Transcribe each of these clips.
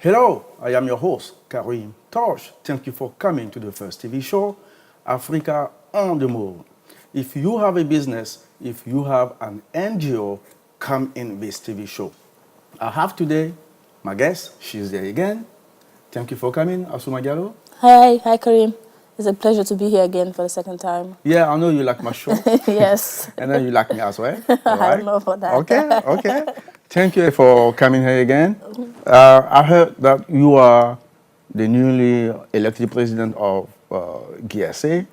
Hello, I am your host, Karim Tosh. Thank you for coming to the first TV show, Africa on the Move. If you have a business, if you have an NGO, come in this TV show. I have today my guest. She's there again. Thank you for coming, Assetou Sy. Hi Karim. It's a pleasure to be here again for the second time. Yeah, I know you like my show. Yes. And then you like me as well. All I right? don't know about that. Okay. Thank you for coming here again. I heard that you are the newly elected president of GSA.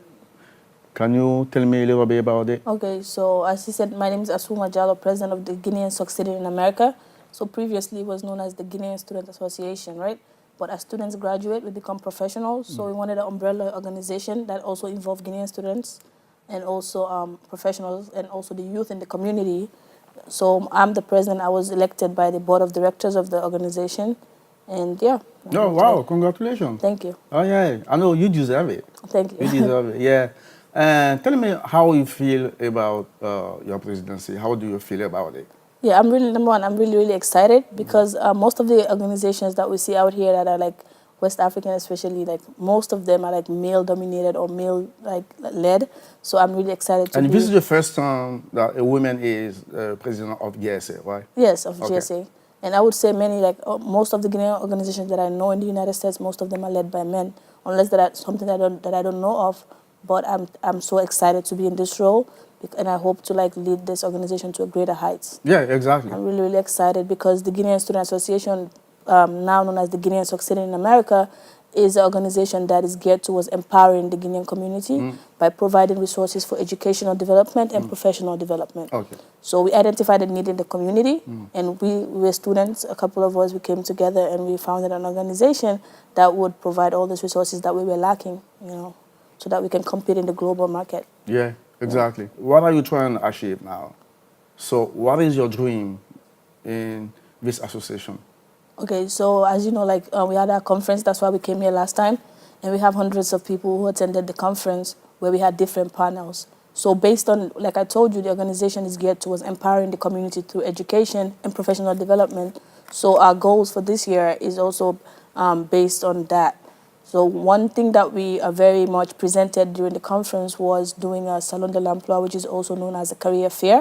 Can you tell me a little bit about it? Okay, so as you said, my name is Assetou JALLOH, president of the Guinean succeeding in America. So previously it was known as the Guinean Student Association, right? But as students graduate, we become professionals. So we wanted an umbrella organization that also involved Guinean students and also professionals and also the youth in the community. So I'm the president. I was elected by the board of directors of the organization. And yeah. Oh, wow. Congratulations. Thank you. Oh, yeah. I know you deserve it. Thank you. You deserve it, yeah. Tell me how you feel about your presidency. How do you feel about it? Yeah, I'm really excited because most of the organizations that we see out here that are like West African especially, like most of them are like male dominated or male like led. So I'm really excited to And this is the first time that a woman is president of GSA, right? Yes, of GSA. And I would say many, like most of the Guinean organizations that I know in the United States, most of them are led by men, unless that's something that I don't know of. But I'm so excited to be in this role, and I hope to like lead this organization to a greater heights. Yeah, exactly. I'm really excited because the Guinean Student Association, now known as the Guinean Succeeding in America, is an organization that is geared towards empowering the Guinean community by providing resources for educational development and professional development. Okay. So we identified a need in the community, and we were students, a couple of us, we came together and we founded an organization that would provide all these resources that we were lacking, you know, so that we can compete in the global market. Yeah, exactly. Yeah. What are you trying to achieve now? So what is your dream in this association? Okay, so as you know, like we had our conference, that's why we came here last time, and we have hundreds of people who attended the conference where we had different panels. So based on, like I told you, the organization is geared towards empowering the community through education and professional development. So our goals for this year is also based on that. So one thing that we very much presented during the conference was doing a Salon de l'Emploi, which is also known as a career fair,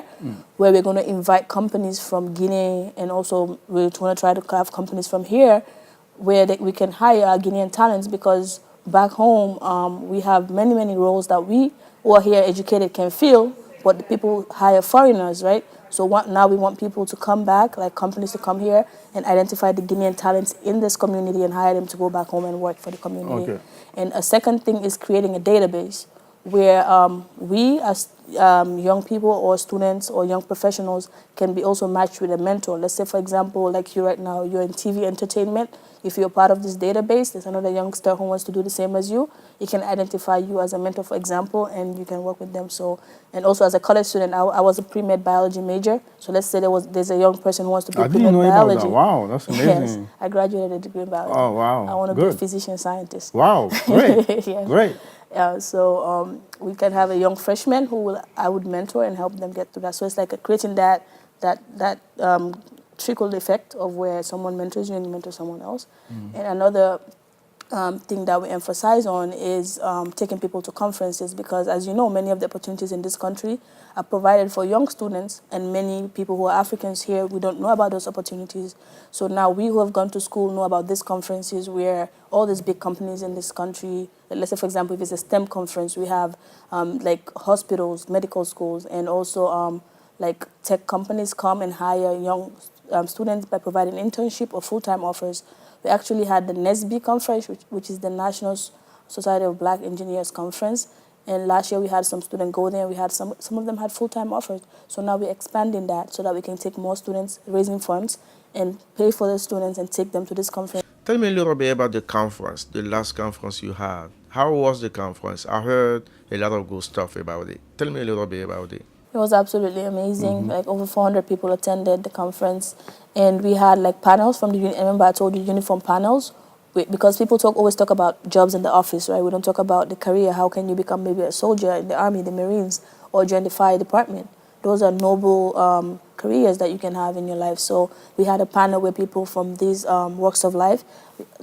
where we're going to invite companies from Guinea, and also we're going to try to have companies from here where we can hire our Guinean talents, because back home we have many roles that we who are here educated can fill, but the people hire foreigners, right? So now we want people to come back, like companies to come here and identify the Guinean talents in this community and hire them to go back home and work for the community. Okay. And a second thing is creating a database where we as young people or students or young professionals can be also matched with a mentor. Let's say, for example, like you right now, you're in TV entertainment. If you're part of this database, there's another youngster who wants to do the same as you. He can identify you as a mentor, for example, and you can work with them. So, and also as a college student, I was a pre-med biology major. So let's say there's a young person who wants to do pre-med biology. That. Wow, that's amazing. Yes, I graduated a degree in biology. Oh, wow. I want to be a physician scientist. Wow, great. Yes. Great. So we can have a young freshman who I would mentor and help them get through that. So it's like creating that trickle effect of where someone mentors you and you mentor someone else. And another thing that we emphasize on is taking people to conferences, because as you know, many of the opportunities in this country are provided for young students, and many people who are Africans here, we don't know about those opportunities. So now we who have gone to school know about these conferences where all these big companies in this country, let's say for example, if it's a STEM conference, we have like hospitals, medical schools, and also like tech companies come and hire young students by providing internship or full-time offers. We actually had the NESB conference, which is the National Society of Black Engineers Conference. And last year we had some students go there. We had some of them had full-time offers. So now we're expanding that so that we can take more students, raising funds, and pay for the students and take them to this conference. Tell me a little bit about the conference, the last conference you had. How was the conference? I heard a lot of good stuff about it. Tell me a little bit about it. It was absolutely amazing. Like over 400 people attended the conference, and we had like panels from the. Remember, I told you uniform panels, because people always talk about jobs in the office, right? We don't talk about the career. How can you become maybe a soldier in the army, the Marines, or join the fire department? Those are noble careers that you can have in your life. So we had a panel where people from these walks of life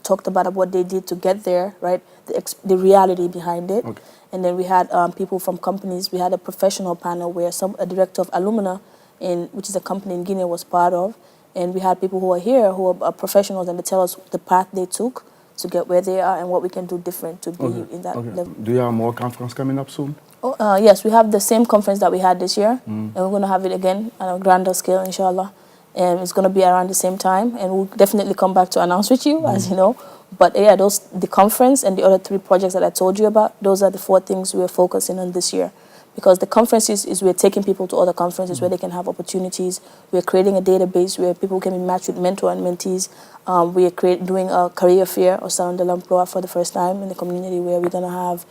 talked about what they did to get there, right? The reality behind it. Okay. And then we had people from companies. We had a professional panel where a director of Alumina, which is a company in Guinea, was part of. And we had people who are here who are professionals, and they tell us the path they took to get where they are and what we can do different to be in that level. Do you have more conference coming up soon? Oh, yes, we have the same conference that we had this year, and we're going to have it again on a grander scale, inshallah. And it's going to be around the same time, and we'll definitely come back to announce with you, as you know. But yeah, the conference and the other 3 projects that I told you about, those are the 4 things we're focusing on this year. Because the conferences is we're taking people to other conferences where they can have opportunities. We're creating a database where people can be matched with mentor and mentees. We are doing a career fair or Salon de l'Emploi for the first time in the community, where we're going to have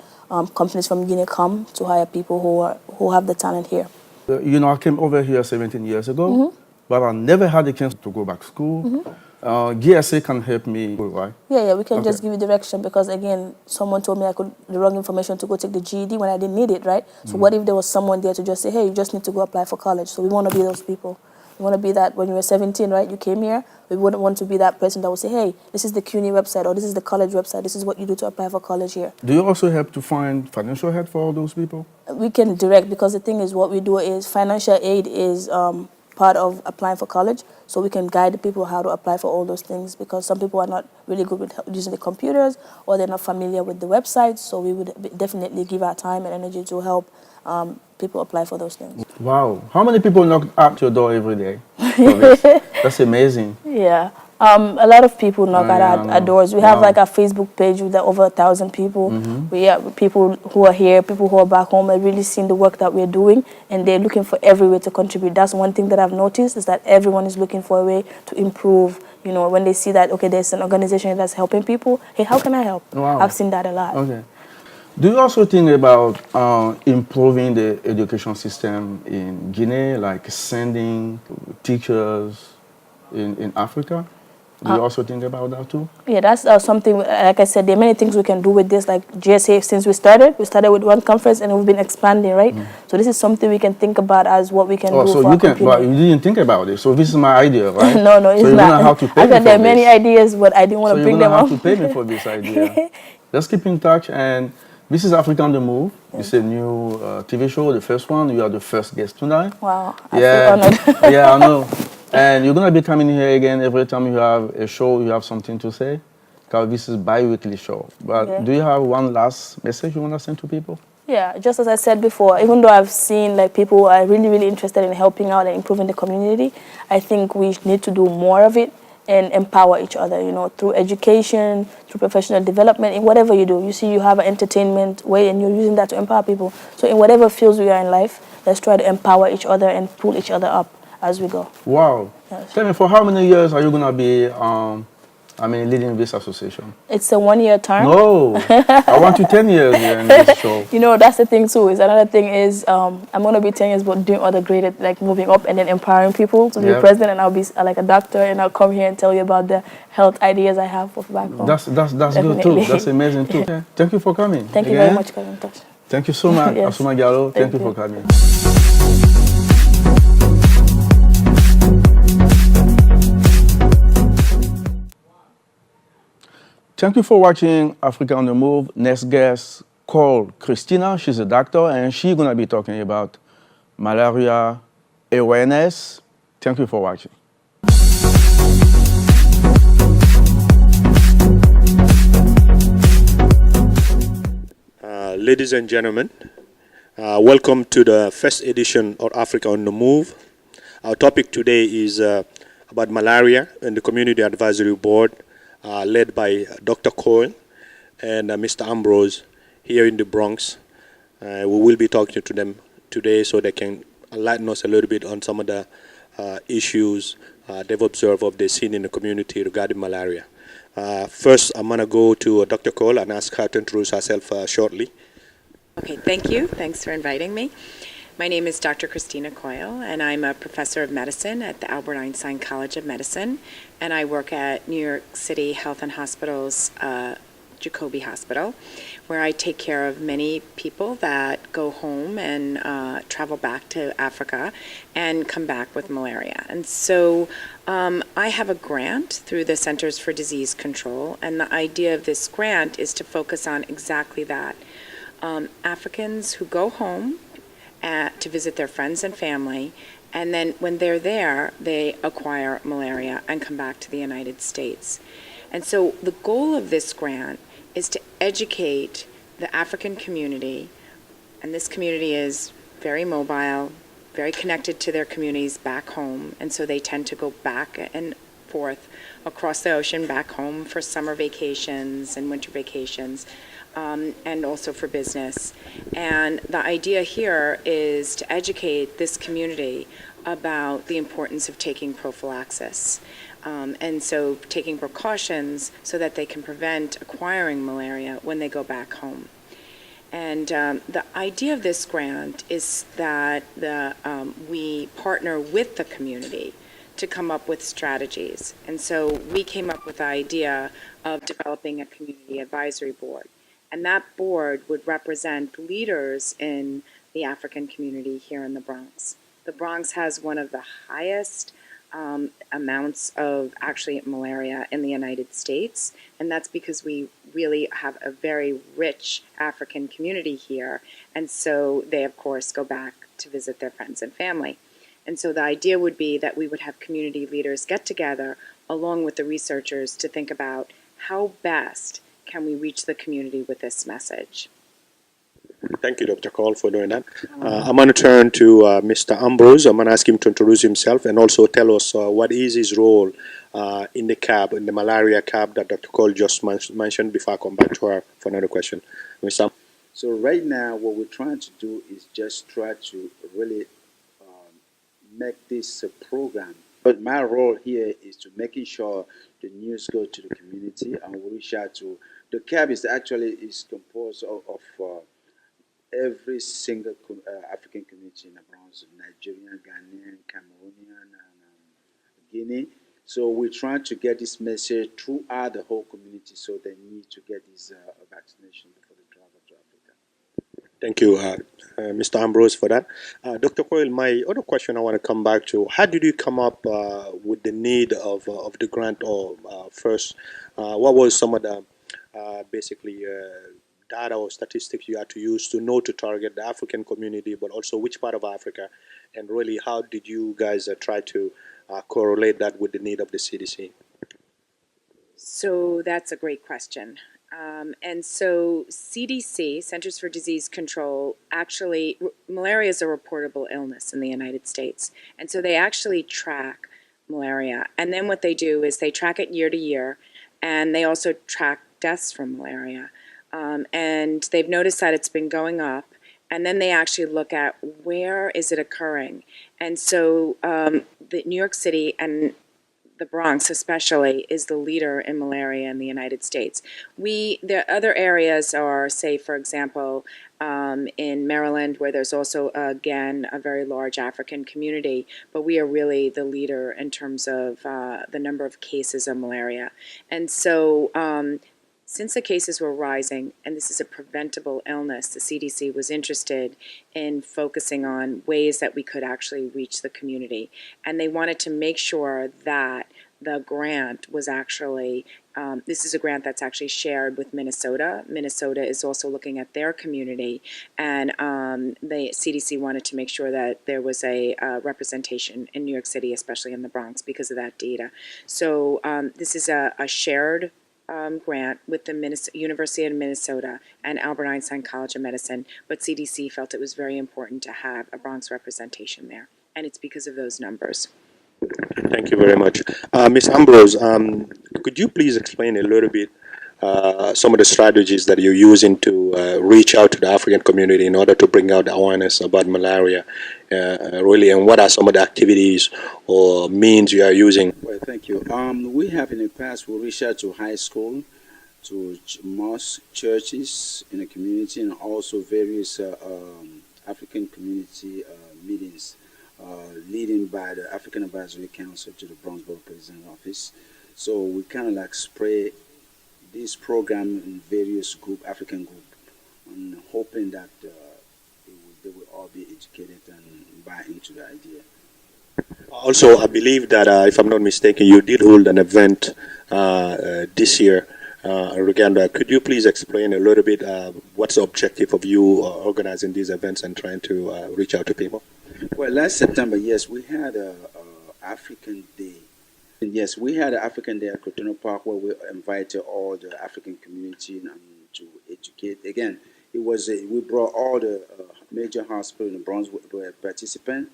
companies from Guinea come to hire people who have the talent here. You know, I came over here 17 years ago, but I never had a chance to go back to school. GSA can help me, right? Yeah, we can just give you direction, because again, someone told me I could the wrong information to go take the GED when I didn't need it, right? So what if there was someone there to just say, hey, you just need to go apply for college? So we want to be those people. We want to be that when you were 17, right? You came here. We wouldn't want to be that person that would say, hey, this is the CUNY website, or this is the college website. This is what you do to apply for college here. Do you also help to find financial help for all those people? We can direct, because the thing is, what we do is financial aid is part of applying for college, so we can guide the people how to apply for all those things, because some people are not really good with using the computers, or they're not familiar with the websites, so we would definitely give our time and energy to help people apply for those things. Wow. How many people knock at your door every day for this? That's amazing. Yeah. A lot of people knock at our doors. We have like a Facebook page with over 1,000 people. We have people who are here, people who are back home, are really seeing the work that we're doing, and they're looking for every way to contribute. That's one thing that I've noticed, is that everyone is looking for a way to improve. You know, when they see that, okay, there's an organization that's helping people, hey, how can I help? Wow. I've seen that a lot. Okay. Do you also think about improving the education system in Guinea, like sending teachers in Africa? Do you also think about that too? Yeah, that's something, like I said, there are many things we can do with this. Like GSA, since we started with one conference, and we've been expanding, right? So this is something we can think about as what we can do so for you can, but you didn't think about it. So this is my idea, right? No, it's so you're not. Gonna have to pay I me thought for there are this. many ideas, but I didn't want to bring them up. So you're going to have to pay me for this idea. Let's keep in touch. And this is Africa on the Move. It's a new TV show, the first one. You are the first guest tonight. Wow, I feel honored. Yeah, I know. And you're going to be coming here again every time you have a show, you have something to say. Because this is a bi-weekly show. But do you have one last message you want to send to people? Yeah, just as I said before, even though I've seen like people are really, really interested in helping out and improving the community, I think we need to do more of it and empower each other, you know, through education, through professional development, in whatever you do. You see, you have an entertainment way, and you're using that to empower people. So in whatever fields we are in life, let's try to empower each other and pull each other up as we go. Wow. Yes. Tell me, for how many years are you going to be leading this association? It's a 1-year term. No, I want you 10 years here in this show. You know, that's the thing too. Is another thing is I'm going to be 10 years, but doing other great, like moving up and then empowering people to be president, and I'll be like a doctor, and I'll come here and tell you about the health ideas I have for back home. That's good too. That's amazing too. Okay. Thank you for coming. Thank you very much, Kevin. Thank you so much, Asuma Jalloh. Thank you for coming. Thank you for watching Africa on the Move. Next guest, Christina. She's a doctor, and she's going to be talking about malaria awareness. Thank you for watching. Ladies and gentlemen, welcome to the first edition of Africa on the Move. Our topic today is about malaria and the Community Advisory Board, led by Dr. Coyle and Mr. Ambrose here in the Bronx. We will be talking to them today so they can enlighten us a little bit on some of the issues they've observed or they've seen in the community regarding malaria. First, I'm going to go to Dr. Coyle and ask her to introduce herself shortly. Okay, thank you. Thanks for inviting me. My name is Dr. Christina Coyle, and I'm a professor of medicine at the Albert Einstein College of Medicine, and I work at New York City Health and Hospitals Jacobi Hospital, where I take care of many people that go home and travel back to Africa and come back with malaria. And so I have a grant through the Centers for Disease Control, and the idea of this grant is to focus on exactly that. Africans who go home to visit their friends and family, and then when they're there, they acquire malaria and come back to the United States. And so the goal of this grant is to educate the African community, and this community is very mobile, very connected to their communities back home, and so they tend to go back and forth across the ocean back home for summer vacations and winter vacations, and also for business. And the idea here is to educate this community about the importance of taking prophylaxis. And so taking precautions so that they can prevent acquiring malaria when they go back home. And the idea of this grant is that we partner with the community to come up with strategies. And so we came up with the idea of developing a community advisory board. And that board would represent leaders in the African community here in the Bronx. The Bronx has one of the highest amounts of actually malaria in the United States, and that's because we really have a very rich African community here, and so they of course go back to visit their friends and family. And so the idea would be that we would have community leaders get together along with the researchers to think about how best can we reach the community with this message. Thank you, Dr. Coyle, for doing that. I'm going to turn to Mr. Ambrose. I'm going to ask him to introduce himself and also tell us what is his role in the CAB, in the malaria CAB that Dr. Coyle just mentioned before I come back to her for another question. Mr. So right now, what we're trying to do is just try to really make this a program. But my role here is to making sure the news go to the community, and we reach out to the CAB is composed of every single African community in the Bronx, Nigerian, Ghanaian, Cameroonian, and Guinea. So we're trying to get this message throughout the whole community, so they need to get this vaccination before they travel to Africa. Thank you, Mr. Ambrose, for that. Dr. Coyle, my other question I want to come back to, how did you come up with the need of the grant, or first, what was some of the basically data or statistics you had to use to know to target the African community, but also which part of Africa, and really how did you guys try to correlate that with the need of the CDC? So that's a great question. And so CDC, Centers for Disease Control, actually, malaria is a reportable illness in the United States. And so they actually track malaria. And then what they do is they track it year to year, and they also track deaths from malaria. And they've noticed that it's been going up, and then they actually look at where is it occurring. And so the New York City and the Bronx especially is the leader in malaria in the United States. The other areas are, say, for example, in Maryland, where there's also, again, a very large African community, but we are really the leader in terms of the number of cases of malaria. And so since the cases were rising, and this is a preventable illness, the CDC was interested in focusing on ways that we could actually reach the community. And they wanted to make sure that the grant was actually, this is a grant that's actually shared with Minnesota. Minnesota is also looking at their community, and the CDC wanted to make sure that there was a representation in New York City, especially in the Bronx, because of that data. So this is a shared grant with the University of Minnesota and Albert Einstein College of Medicine, but CDC felt it was very important to have a Bronx representation there, and it's because of those numbers. Thank you very much. Ms. Ambrose, could you please explain a little bit some of the strategies that you're using to reach out to the African community in order to bring out awareness about malaria, really, and what are some of the activities or means you are using? Well, thank you. We have in the past, we reached out to high school, to mosques, churches in the community, and also various African community meetings, leading by the African Advisory Council to the Bronx Borough President's Office. So we kind of like spray this program in various African group, and hoping that they will all be educated and buy into the idea. Also, I believe that, if I'm not mistaken, you did hold an event this year regarding that. Could you please explain a little bit what's the objective of you organizing these events and trying to reach out to people? Well, last September, yes, we had a African Day. And yes, we had an African Day at Cotonou Park where we invited all the African community and to educate. Again, it was we brought all the major hospitals in the Bronx were participants.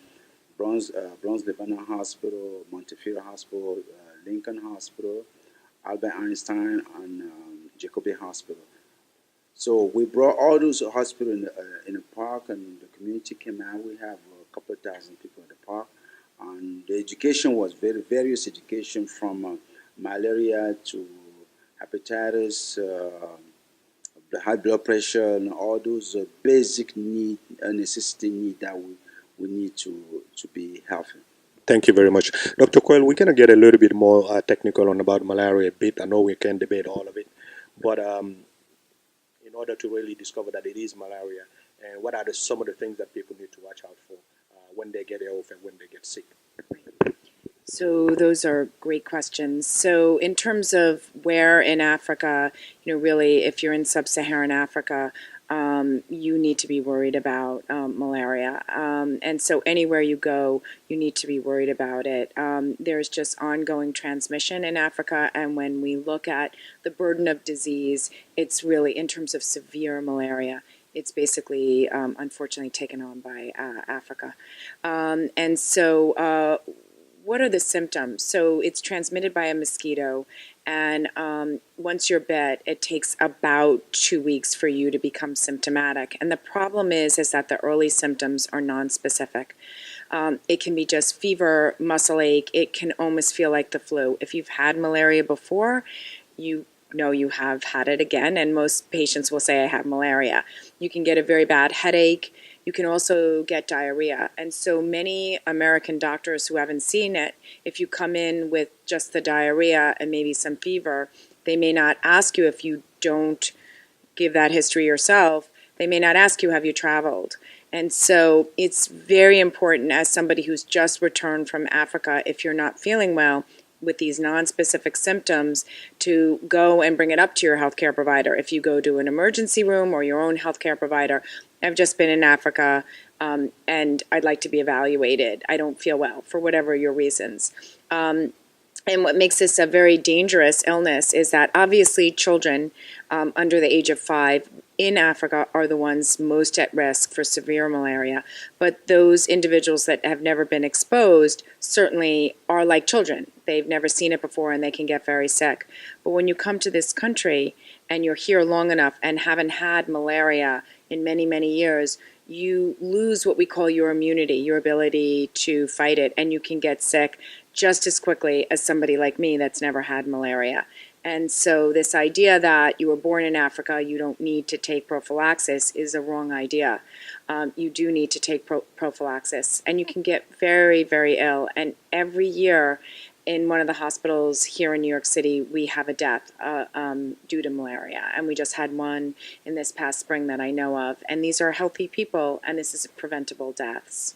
Bronx Lebanon Hospital, Montefiore Hospital, Lincoln Hospital, Albert Einstein, and Jacobi Hospital. So we brought all those hospitals in the park, and the community came out. We have a couple of thousand people at the park, and the education was various education from malaria to hepatitis, the high blood pressure, and all those basic necessity need that we need to be healthy. Thank you very much. Dr. Coyle, we're going to get a little bit more technical on about malaria a bit. I know we can't debate all of it, but in order to really discover that it is malaria, and what are some of the things that people need to watch out for when they get ill and when they get sick? So those are great questions. So in terms of where in Africa, really, if you're in sub-Saharan Africa, you need to be worried about malaria. And so anywhere you go, you need to be worried about it. There's just ongoing transmission in Africa, and when we look at the burden of disease, it's really in terms of severe malaria. It's basically, unfortunately, taken on by Africa. And so what are the symptoms? So it's transmitted by a mosquito, and once you're bit, it takes about 2 weeks for you to become symptomatic. And the problem is that the early symptoms are nonspecific. It can be just fever, muscle ache. It can almost feel like the flu. If you've had malaria before, you know you have had it again, and most patients will say, I have malaria. You can get a very bad headache. You can also get diarrhea. And so many American doctors who haven't seen it, if you come in with just the diarrhea and maybe some fever, they may not ask you, if you don't give that history yourself, they may not ask you, have you traveled? And so it's very important, as somebody who's just returned from Africa, if you're not feeling well with these non-specific symptoms, to go and bring it up to your healthcare provider. If you go to an emergency room or your own healthcare provider, I've just been in Africa and I'd like to be evaluated. I don't feel well, for whatever your reasons. And what makes this a very dangerous illness is that obviously children under the age of 5 in Africa are the ones most at risk for severe malaria. But those individuals that have never been exposed certainly are like children. They've never seen it before and they can get very sick. But when you come to this country and you're here long enough and haven't had malaria in many, many years, you lose what we call your immunity, your ability to fight it, and you can get sick just as quickly as somebody like me that's never had malaria. And so this idea that you were born in Africa, you don't need to take prophylaxis, is a wrong idea. You do need to take prophylaxis, and you can get very, very ill. And every year in one of the hospitals here in New York City, we have a death due to malaria. And we just had one in this past spring that I know of. And these are healthy people, and this is preventable deaths.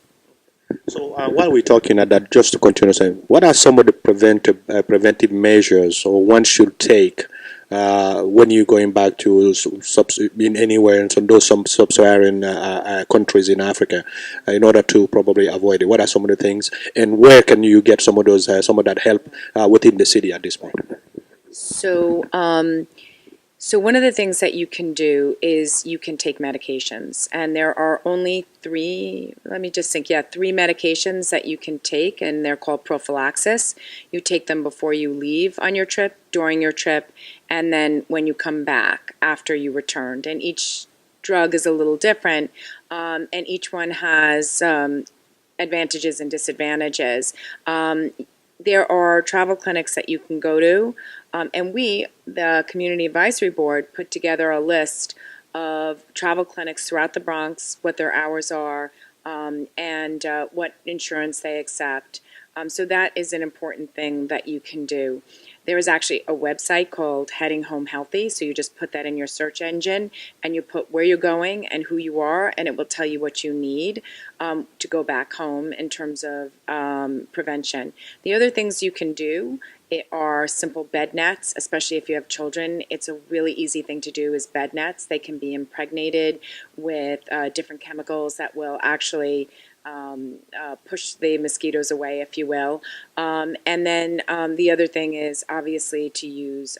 So while we're talking at that, just to continue saying, what are some of the preventive measures or one should take when you're going back to in anywhere in those sub-Saharan countries in Africa in order to probably avoid it? What are some of the things, and where can you get some of those some of that help within the city at this point? So one of the things that you can do is you can take medications, and there are only three medications that you can take, and they're called prophylaxis. You take them before you leave on your trip, during your trip, and then when you come back after you returned. And each drug is a little different, and each one has advantages and disadvantages. There are travel clinics that you can go to, and we, the Community Advisory Board, put together a list of travel clinics throughout the Bronx, what their hours are, and what insurance they accept. So that is an important thing that you can do. There is actually a website called Heading Home Healthy. So you just put that in your search engine and you put where you're going and who you are, and it will tell you what you need to go back home in terms of prevention. The other things you can do are simple bed nets, especially if you have children. It's a really easy thing to do is bed nets. They can be impregnated with different chemicals that will actually push the mosquitoes away, if you will. And then the other thing is obviously to use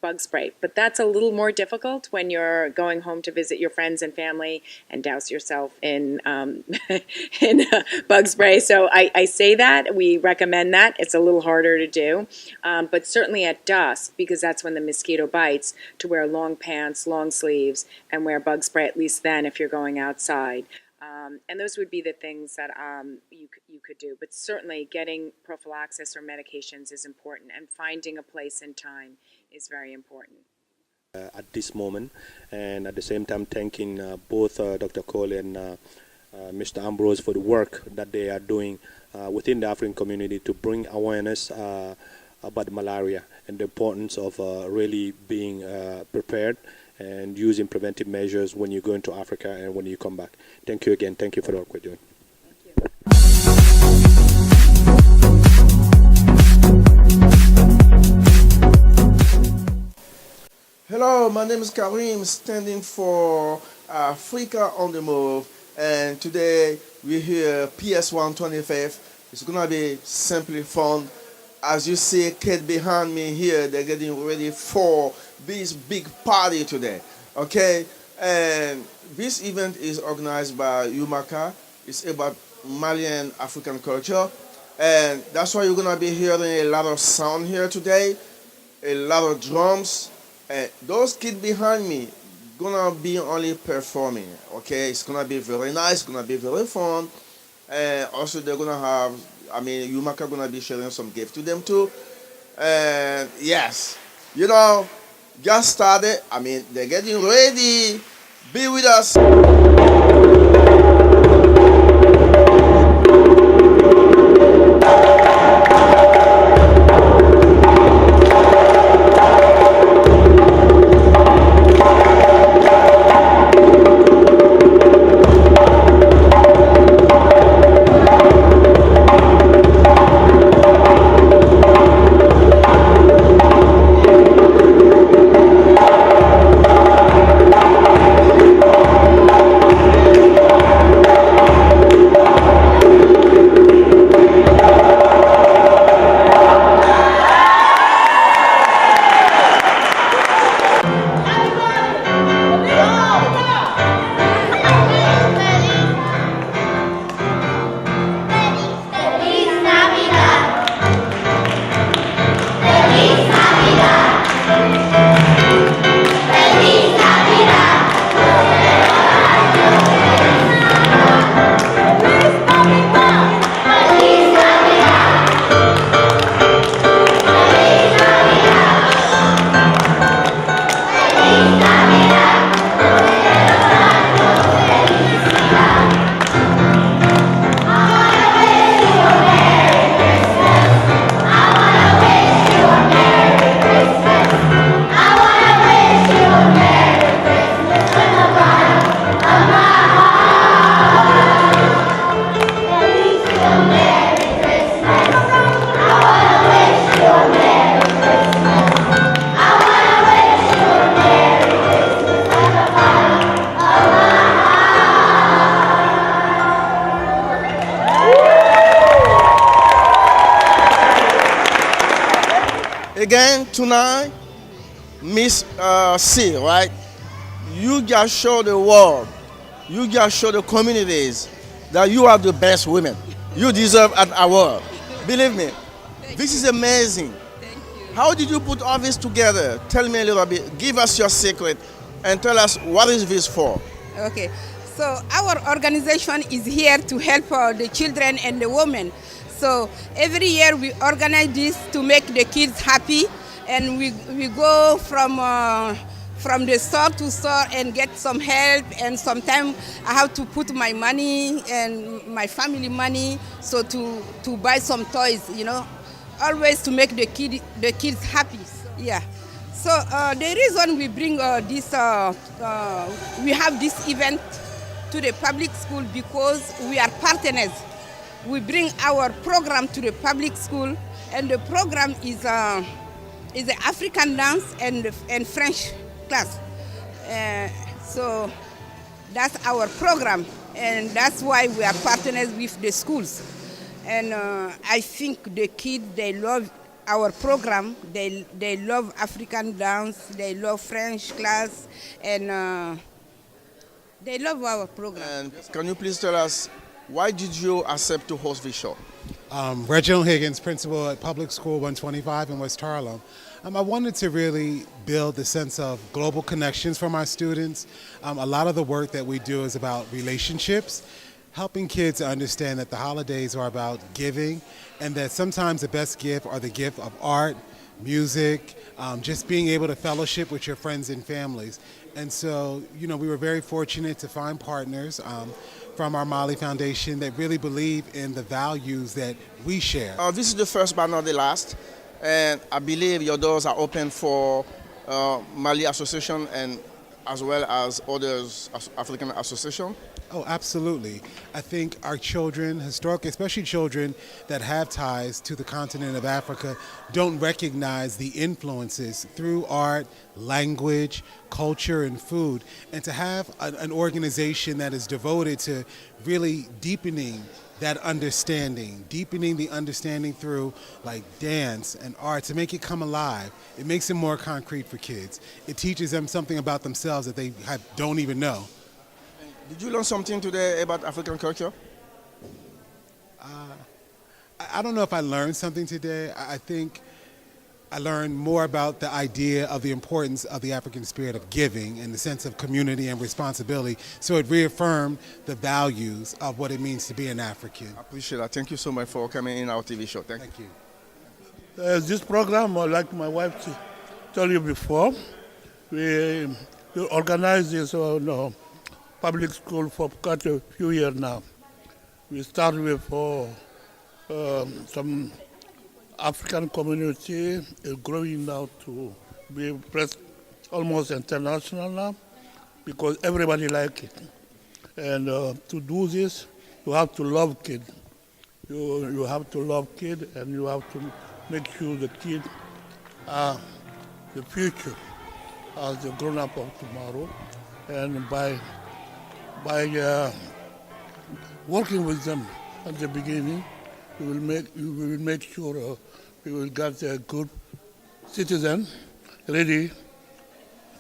bug spray, but that's a little more difficult when you're going home to visit your friends and family and douse yourself in in bug spray. So I say that we recommend that. It's a little harder to do, but certainly at dusk, because that's when the mosquito bites, to wear long pants, long sleeves, and wear bug spray at least then if you're going outside. And those would be the things that you could do. But certainly getting prophylaxis or medications is important, and finding a place and time is very important. At this moment, and at the same time thanking both Dr. Coyle and Mr. Ambrose for the work that they are doing within the African community to bring awareness about malaria and the importance of really being prepared and using preventive measures when you go into Africa and when you come back. Thank you again. Thank you for the work we're doing. Hello, my name is Karim, standing for Africa on the Move, and today we're here PS 125. It's gonna be simply fun. As you see, kid behind me here, they're getting ready for this big party today. Okay, and this event is organized by UMACA. It's about Malian African culture, and that's why you're gonna be hearing a lot of sound here today, a lot of drums. Those kids behind me gonna be only performing. Okay, it's gonna be very nice, it's gonna be very fun, and also they're gonna have, UMACA gonna be sharing some gifts to them too. And yes, get started. They're getting ready. Be with us. Again, tonight, Ms. C, right? You just show the world, you just show the communities that you are the best women. You deserve an award. Believe me, this is amazing. Thank you. How did you put all this together? Tell me a little bit, give us your secret, and tell us what is this for? Okay, so our organization is here to help the children and the women. So every year we organize this to make the kids happy, and we go from the store to store and get some help, and sometimes I have to put my money and my family money so to buy some toys, always to make the kids happy. Yeah. So the reason we bring we have this event to the public school because we are partners. We bring our program to the public school, and the program is the African dance and French class. So that's our program, and that's why we are partners with the schools. And I think the kids, they love our program. They love African dance, they love French class, and they love our program. And can you please tell us, why did you accept to host this show? Reginald Higgins, principal at Public School 125 in West Harlem. I wanted to really build the sense of global connections for my students. A lot of the work that we do is about relationships, helping kids understand that the holidays are about giving, and that sometimes the best gift are the gift of art, music, just being able to fellowship with your friends and families. And so, we were very fortunate to find partners from our Mali Foundation that really believe in the values that we share. This is the first but not the last, and I believe your doors are open for Mali Association and as well as others African Association. Oh, absolutely. I think our children, historically, especially children that have ties to the continent of Africa, don't recognize the influences through art, language, culture, and food. And to have an organization that is devoted to really deepening that understanding, deepening the understanding through like dance and art to make it come alive. It makes it more concrete for kids. It teaches them something about themselves that they don't even know. Did you learn something today about African culture? I don't know if I learned something today. I think I learned more about the idea of the importance of the African spirit of giving and the sense of community and responsibility. So it reaffirmed the values of what it means to be an African. I appreciate that. Thank you so much for coming in our TV show. Thank you. This program, like my wife told you before, we organize this public school for quite a few years now. We start with some African community growing now to be almost international now because everybody likes it. And to do this, you have to love kids. You have to love kids, and you have to make sure the kids are the future as the grown-up of tomorrow. And by working with them at the beginning, we will make sure we will get a good citizen ready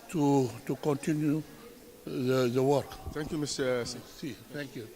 to continue the work. Thank you, Mr. Thank you.